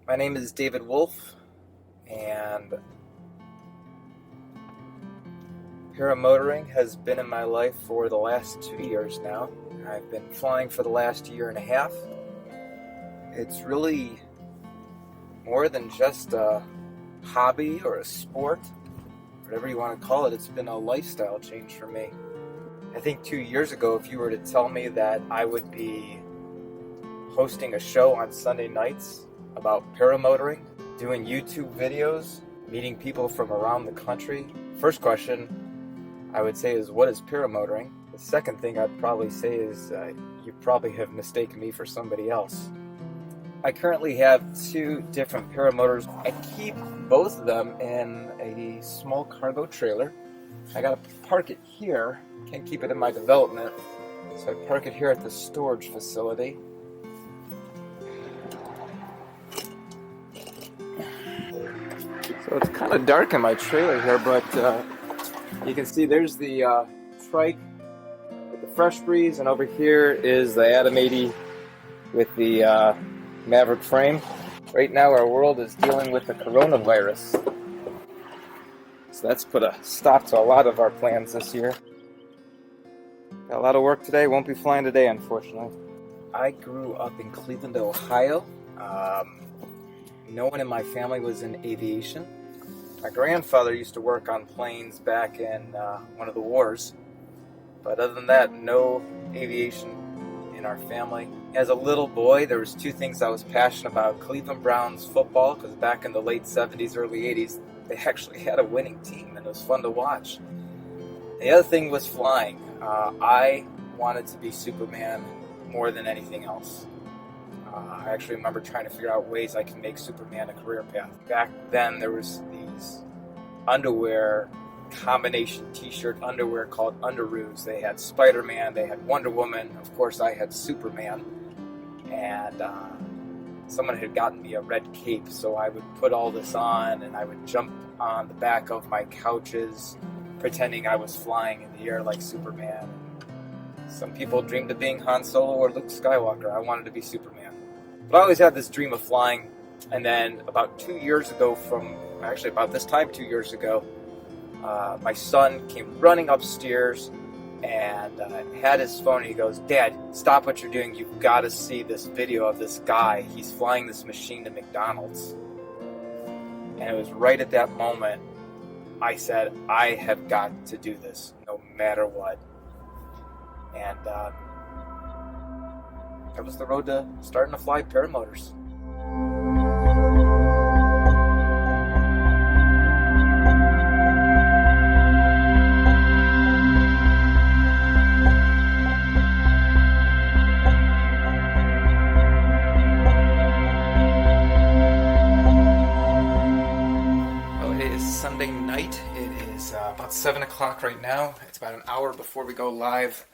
My name is David Wolf, and paramotoring has been in my life for the last 2 years now. I've been flying for the last year and a half. It's really more than just a hobby or a sport, whatever you want to call it. It's been a lifestyle change for me. I think 2 years ago, if you were to tell me that I would be hosting a show on Sunday nights about paramotoring, doing YouTube videos, meeting people from around the country, first question I would say is, what is paramotoring? The second thing I'd probably say is, you probably have mistaken me for somebody else. I currently have 2 different paramotors. I keep both of them in a small cargo trailer. I gotta park it here, can't keep it in my development, so I park it here at the storage facility. So it's kind of dark in my trailer here, but you can see there's the trike with the Fresh Breeze, and over here is the Atom 80 with the Maverick frame. Right now our world is dealing with the coronavirus, so that's put a stop to a lot of our plans this year. Got a lot of work today, won't be flying today unfortunately. I grew up in Cleveland, Ohio. No one in my family was in aviation. My grandfather used to work on planes back in one of the wars, but other than that, no aviation in our family. As a little boy, there was 2 things I was passionate about: Cleveland Browns football, because back in the late 70s, early 80s, they actually had a winning team, and it was fun to watch. The other thing was flying. I wanted to be Superman more than anything else. I actually remember trying to figure out ways I could make Superman a career path. Back then, there was these underwear, combination t-shirt underwear called Underoos. They had Spider-Man, they had Wonder Woman, of course I had Superman, and someone had gotten me a red cape, so I would put all this on and I would jump on the back of my couches pretending I was flying in the air like Superman. Some people dreamed of being Han Solo or Luke Skywalker. I wanted to be Superman. But I always had this dream of flying, and then about 2 years ago about this time 2 years ago, my son came running upstairs and had his phone, and he goes, "Dad, stop what you're doing. You've got to see this video of this guy. He's flying this machine to McDonald's." And it was right at that moment I said, I have got to do this no matter what. And that was the road to starting to fly paramotors. Well, it is Sunday night. It is about 7 o'clock right now. It's about an hour before we go live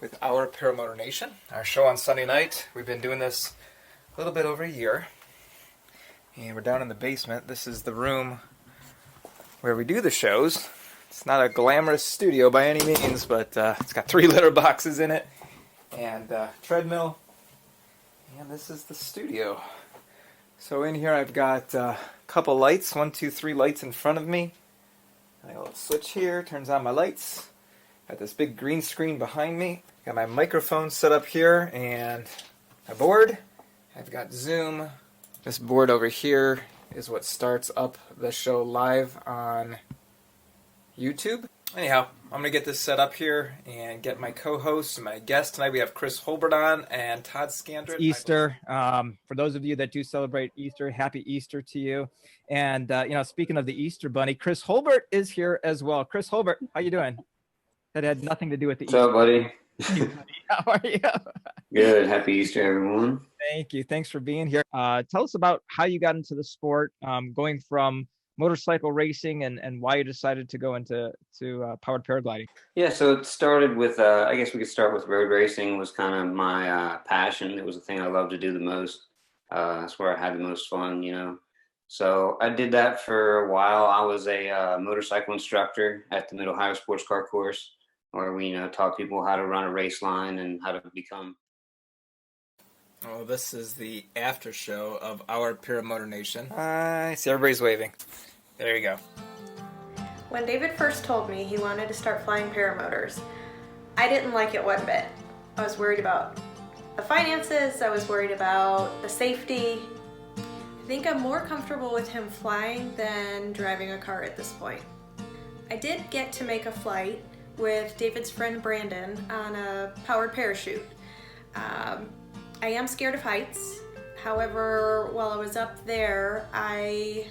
with our Paramotor Nation, our show on Sunday night. We've been doing this a little bit over a year, and we're down in the basement. This is the room where we do the shows. It's not a glamorous studio by any means, but it's got 3 litter boxes in it, and treadmill, and this is the studio. So in here I've got a couple lights, 1, 2, 3 lights in front of me. I got a little switch here, turns on my lights. Got this big green screen behind me. Got my microphone set up here and my board. I've got Zoom. This board over here is what starts up the show live on YouTube. Anyhow, I'm going to get this set up here and get my co-hosts and my guest tonight. We have Chris Holbert on and Todd Scandrett. Easter. For those of you that do celebrate Easter, happy Easter to you. And, speaking of the Easter Bunny, Chris Holbert is here as well. Chris Holbert, how you doing? That had nothing to do with the What's up, buddy? How are you? Good. Happy Easter, everyone. Thank you. Thanks for being here. Tell us about how you got into the sport, going from motorcycle racing and why you decided to go into powered paragliding. Yeah, so it started with, I guess we could start with road racing was kind of my passion. It was the thing I loved to do the most. That's where I had the most fun, So I did that for a while. I was a motorcycle instructor at the Mid-Ohio Sports Car Course, where we taught people how to run a race line and how to become. Oh, this is the after show of our Paramotor Nation. I see everybody's waving. There you go. When David first told me he wanted to start flying paramotors, I didn't like it one bit. I was worried about the finances, I was worried about the safety. I think I'm more comfortable with him flying than driving a car at this point. I did get to make a flight with David's friend Brandon on a powered parachute. I am scared of heights. However, while I was up there, I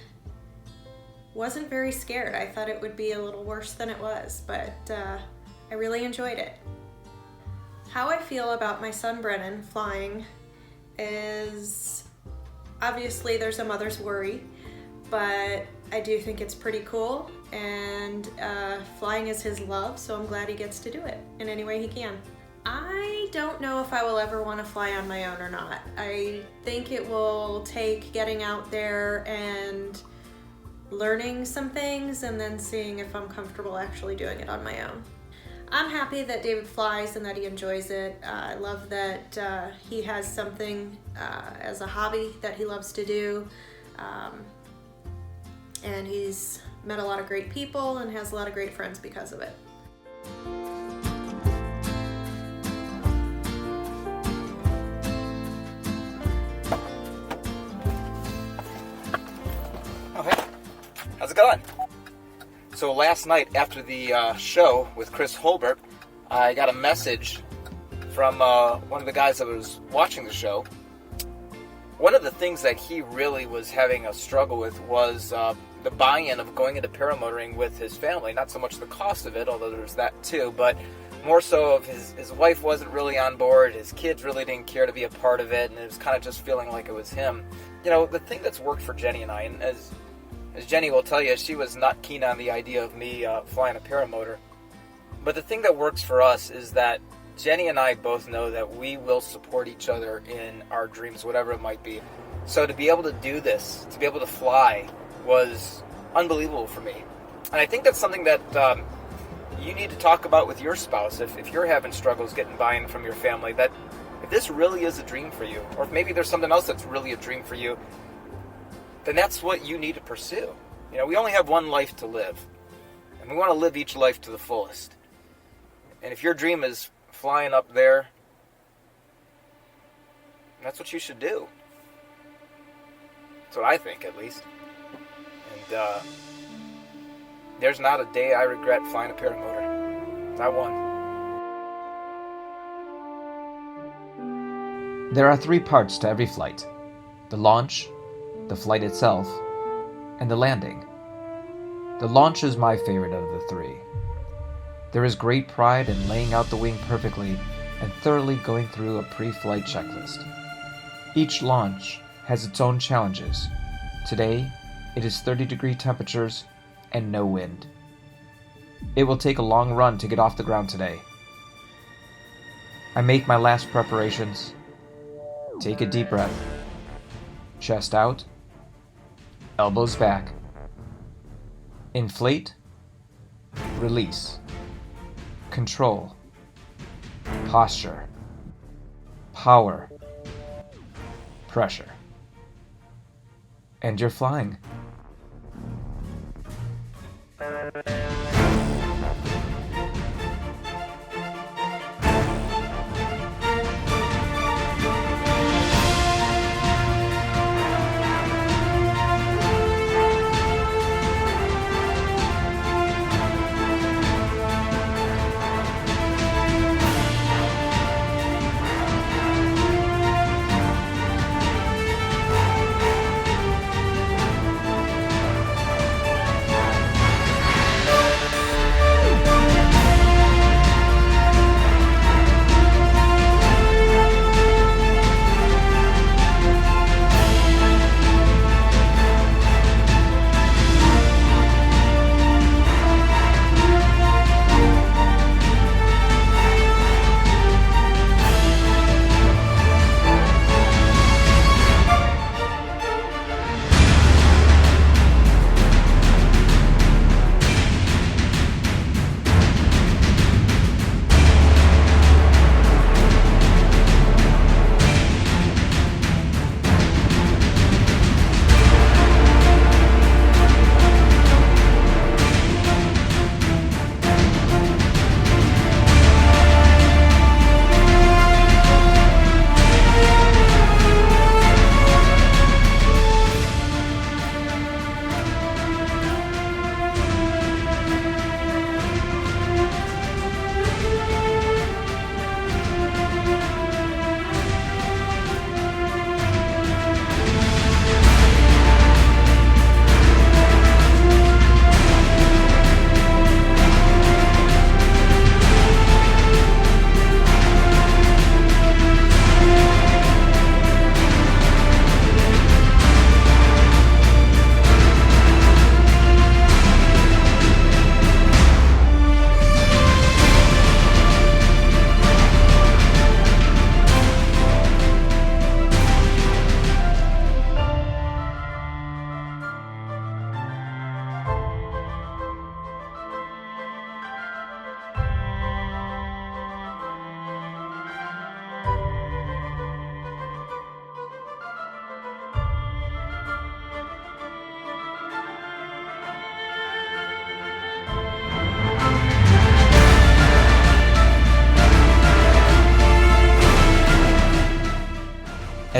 wasn't very scared. I thought it would be a little worse than it was, but I really enjoyed it. How I feel about my son Brennan flying is obviously there's a mother's worry, but I do think it's pretty cool, and flying is his love, so I'm glad he gets to do it in any way he can. I don't know if I will ever want to fly on my own or not. I think it will take getting out there and learning some things and then seeing if I'm comfortable actually doing it on my own. I'm happy that David flies and that he enjoys it. I love that he has something as a hobby that he loves to do. And he's met a lot of great people and has a lot of great friends because of it. Oh, hey. How's it going? So last night after the show with Chris Holbert, I got a message from one of the guys that was watching the show. One of the things that he really was having a struggle with was the buy-in of going into paramotoring with his family. Not so much the cost of it, although there's that too, but more so of his wife wasn't really on board, his kids really didn't care to be a part of it, and it was kind of just feeling like it was him. You know, the thing that's worked for Jenny and I, and as Jenny will tell you, she was not keen on the idea of me flying a paramotor. But the thing that works for us is that Jenny and I both know that we will support each other in our dreams, whatever it might be. So to be able to do this, to be able to fly, was unbelievable for me. And I think that's something that you need to talk about with your spouse if you're having struggles getting buy-in from your family, that if this really is a dream for you, or if maybe there's something else that's really a dream for you, then that's what you need to pursue. You know, we only have one life to live, and we want to live each life to the fullest. And if your dream is flying up there, that's what you should do. That's what I think, at least. And there's not a day I regret flying a paramotor. Not one. There are 3 parts to every flight: the launch, the flight itself, and the landing. The launch is my favorite of the 3. There is great pride in laying out the wing perfectly and thoroughly going through a pre-flight checklist. Each launch has its own challenges. Today, it is 30-degree temperatures and no wind. It will take a long run to get off the ground today. I make my last preparations. Take a deep breath. Chest out. Elbows back. Inflate. Release. Control. Posture. Power. Pressure. And you're flying.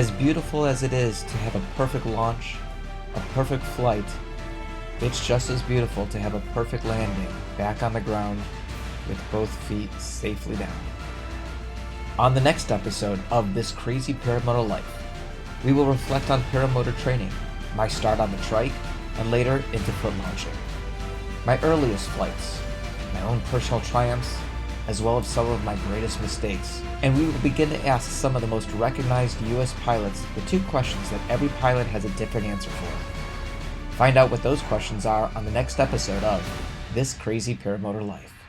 As beautiful as it is to have a perfect launch, a perfect flight, it's just as beautiful to have a perfect landing back on the ground with both feet safely down. On the next episode of This Crazy Paramotor Life, we will reflect on paramotor training, my start on the trike, and later into foot launching, my earliest flights, my own personal triumphs, as well as some of my greatest mistakes. And we will begin to ask some of the most recognized US pilots the 2 questions that every pilot has a different answer for. Find out what those questions are on the next episode of This Crazy Paramotor Life.